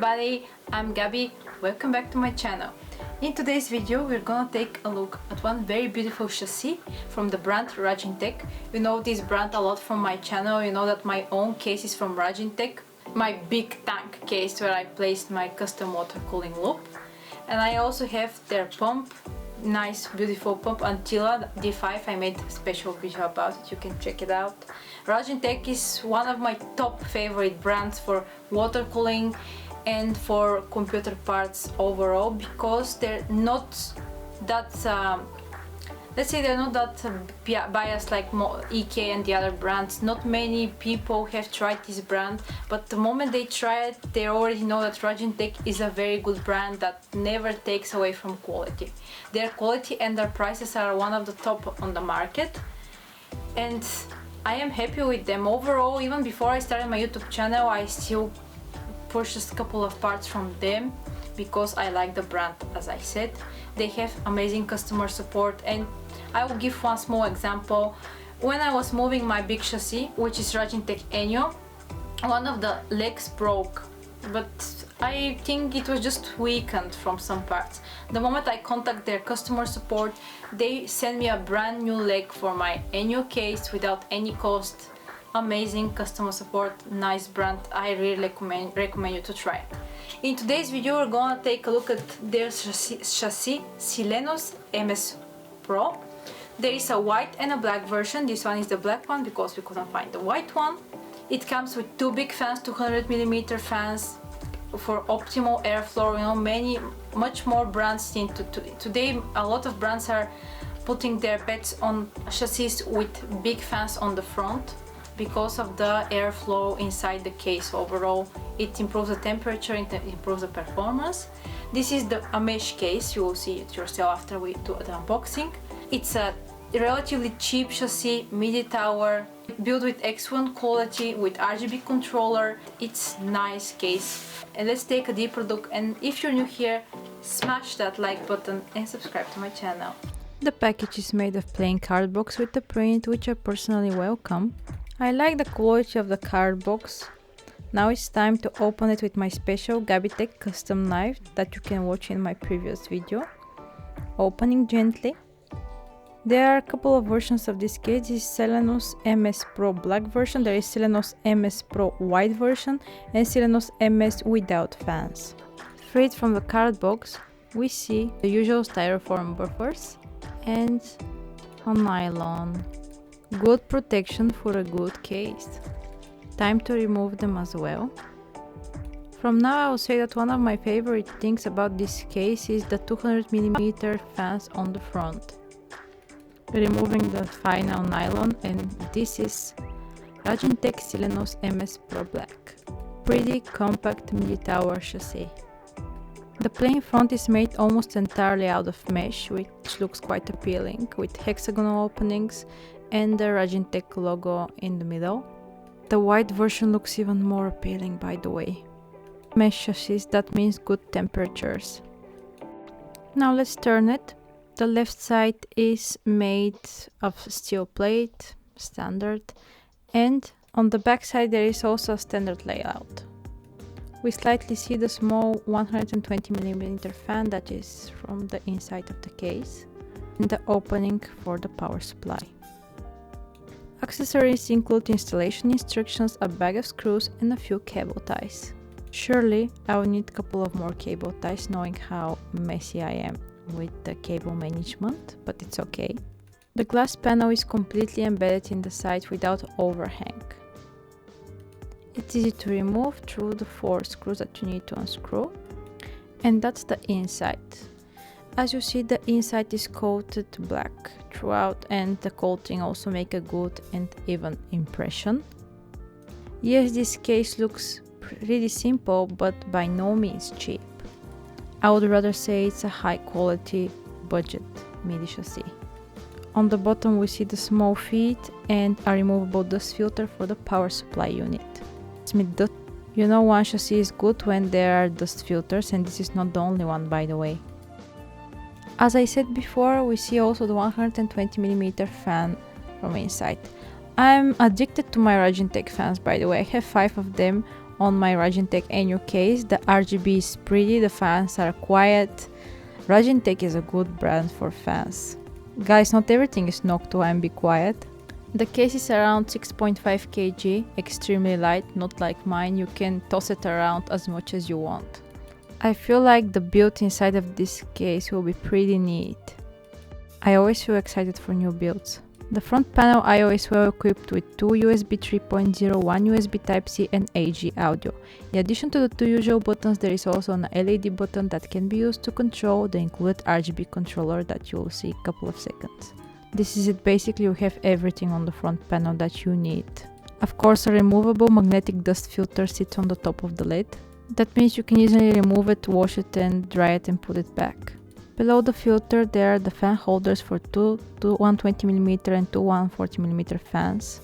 everybody, I'm Gabby. Welcome back to my channel. In today's video we're gonna take a look at one very beautiful chassis from the brand Raijintek. You know this brand a lot from my channel. You know that my own case is from Raijintek, my big tank case where I placed my custom water cooling loop. And I also have their pump, nice beautiful pump Antilla D5. I made a special video about it, you can check it out. Raijintek is one of my top favorite brands for water cooling and for computer parts overall, because they're not that let's say they're not that biased like EK and the other brands. Not many people have tried this brand, but the moment they try it, they already know that Raijintek is a very good brand that never takes away from quality. Their quality and their prices are one of the top on the market, and I am happy with them overall. Even before I started my YouTube channel, I still purchased a couple of parts from them because I like the brand. As I said, they have amazing customer support, and I will give one small example. When I was moving my big chassis, which is Raijintek Enyo, one of the legs broke, but I think it was just weakened from some parts. The moment I contact their customer support, they send me a brand new leg for my Enyo case without any cost. Amazing customer support, nice brand. I really recommend you to try it. In today's video we're gonna take a look at their chassis Silenos MS Pro. There is a white and a black version. This one is the black one because we couldn't find the white one. It comes with two big fans, 200mm fans for optimal airflow. You know, much more brands today. A lot of brands are putting their bets on chassis with big fans on the front because of the airflow inside the case. Overall, it improves the temperature, it improves the performance. This is a mesh case. You will see it yourself after we do the unboxing. It's a relatively cheap chassis, midi tower, built with excellent quality with RGB controller. It's nice case. And let's take a deeper look. And if you're new here, smash that like button and subscribe to my channel. The package is made of plain card box with the print, which I personally welcome. I like the quality of the card box. Now it's time to open it with my special Gabbytech custom knife that you can watch in my previous video. Opening gently. There are a couple of versions of this case. This is Silenos MS Pro black version, there is Silenos MS Pro white version, and Silenos MS without fans. Freed from the card box, we see the usual styrofoam buffers and a nylon. Good protection for a good case. Time to remove them as well. From now I will say that one of my favorite things about this case is the 200mm fans on the front. Removing the final nylon, and this is Raijintek Silenos MS Pro Black. Pretty compact midi tower chassis. The plain front is made almost entirely out of mesh, which looks quite appealing, with hexagonal openings and the Raijintek logo in the middle. The white version looks even more appealing, by the way. Mesh chassis, that means good temperatures. Now let's turn it. The left side is made of steel plate, standard, and on the back side there is also a standard layout. We slightly see the small 120mm fan that is from the inside of the case, and the opening for the power supply. Accessories include installation instructions, a bag of screws, and a few cable ties. Surely I will need a couple of more cable ties, knowing how messy I am with the cable management, but it's okay. The glass panel is completely embedded in the side without overhang. It's easy to remove through the 4 screws that you need to unscrew, and that's the inside. As you see, the inside is coated black throughout, and the coating also makes a good and even impression. Yes, this case looks pretty simple, but by no means cheap. I would rather say it's a high quality budget midi chassis. On the bottom we see the small feet and a removable dust filter for the power supply unit. You know, one chassis is good when there are dust filters, and this is not the only one, by the way. As I said before, we see also the 120mm fan from inside. I'm addicted to my Raijintek fans, by the way. I have 5 of them. on my Raijintek annual case. The RGB is pretty, the fans are quiet. Raijintek is a good brand for fans. Guys, not everything is Noctua and be quiet. The case is around 6.5 kg, extremely light, not like mine. You can toss it around as much as you want. I feel like the build inside of this case will be pretty neat. I always feel excited for new builds. The front panel I is well equipped with two USB 3.0, one USB Type-C and AG audio. In addition to the two usual buttons, there is also an LED button that can be used to control the included RGB controller that you will see in a couple of seconds. This is it, basically you have everything on the front panel that you need. Of course, a removable magnetic dust filter sits on the top of the lid. That means you can easily remove it, wash it and dry it and put it back. Below the filter there are the fan holders for two 120mm and two 140mm fans,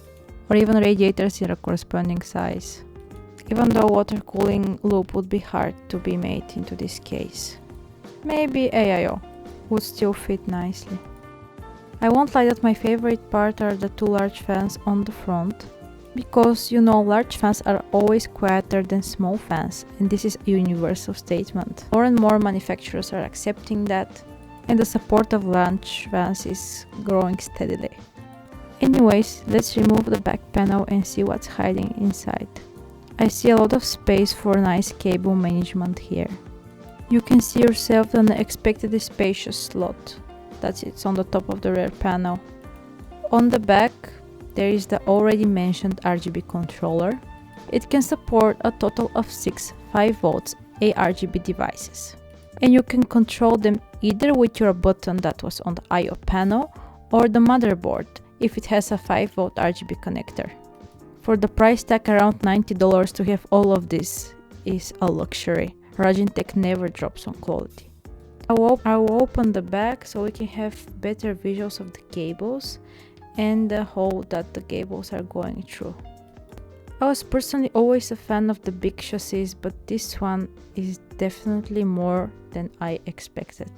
or even radiators in a corresponding size. Even though water cooling loop would be hard to be made into this case. Maybe AIO would still fit nicely. I won't lie that my favorite part are the two large fans on the front, because you know large fans are always quieter than small fans, and this is a universal statement. More and more manufacturers are accepting that, and the support of large fans is growing steadily. Anyways, let's remove the back panel and see what's hiding inside. I see a lot of space for nice cable management here. You can see yourself an unexpectedly spacious slot that sits on the top of the rear panel. On the back, there is the already mentioned RGB controller. It can support a total of 6 5V ARGB devices. And you can control them either with your button that was on the I/O panel or the motherboard if it has a 5V RGB connector. For the price tag around $90 to have all of this is a luxury. Raijintek never drops on quality. I will open the back so we can have better visuals of the cables and the hole that the cables are going through. I was personally always a fan of the big chassis, but this one is definitely more than I expected.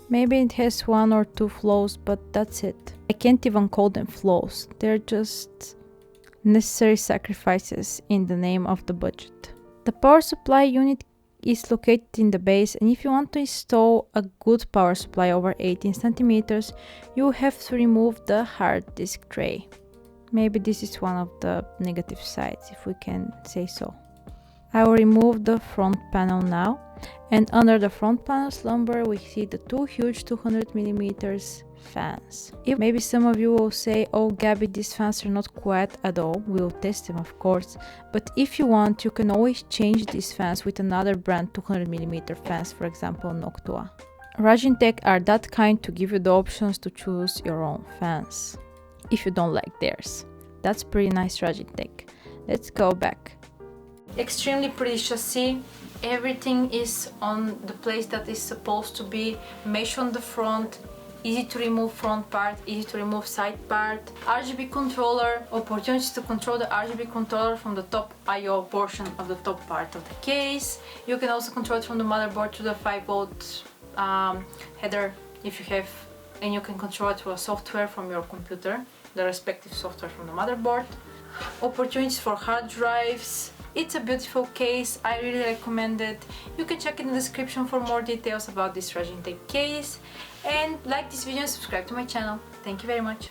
Maybe it has one or two flaws, but that's it. I can't even call them flaws, they're just necessary sacrifices in the name of the budget. The power supply unit is located in the base, and if you want to install a good power supply over 18 cm, you have to remove the hard disk tray. Maybe this is one of the negative sides, if we can say so. I will remove the front panel now, and under the front panel slumber we see the two huge 200mm fans. Maybe some of you will say, oh Gabby, these fans are not quiet at all. We will test them of course, but if you want you can always change these fans with another brand 200mm fans, for example Noctua. Raijintek are that kind to give you the options to choose your own fans if you don't like theirs. That's pretty nice Raijintek. Let's go back. Extremely pretty chassis. Everything is on the place that is supposed to be. Mesh on the front, easy to remove front part, easy to remove side part. RGB controller, opportunities to control the RGB controller from the top I/O portion of the top part of the case. You can also control it from the motherboard to the 5V header if you have, and you can control it through a software from your computer, the respective software from the motherboard. Opportunities for hard drives. It's a beautiful case, I really recommend it. You can check in the description for more details about this Raijintek case. And like this video and subscribe to my channel. Thank you very much.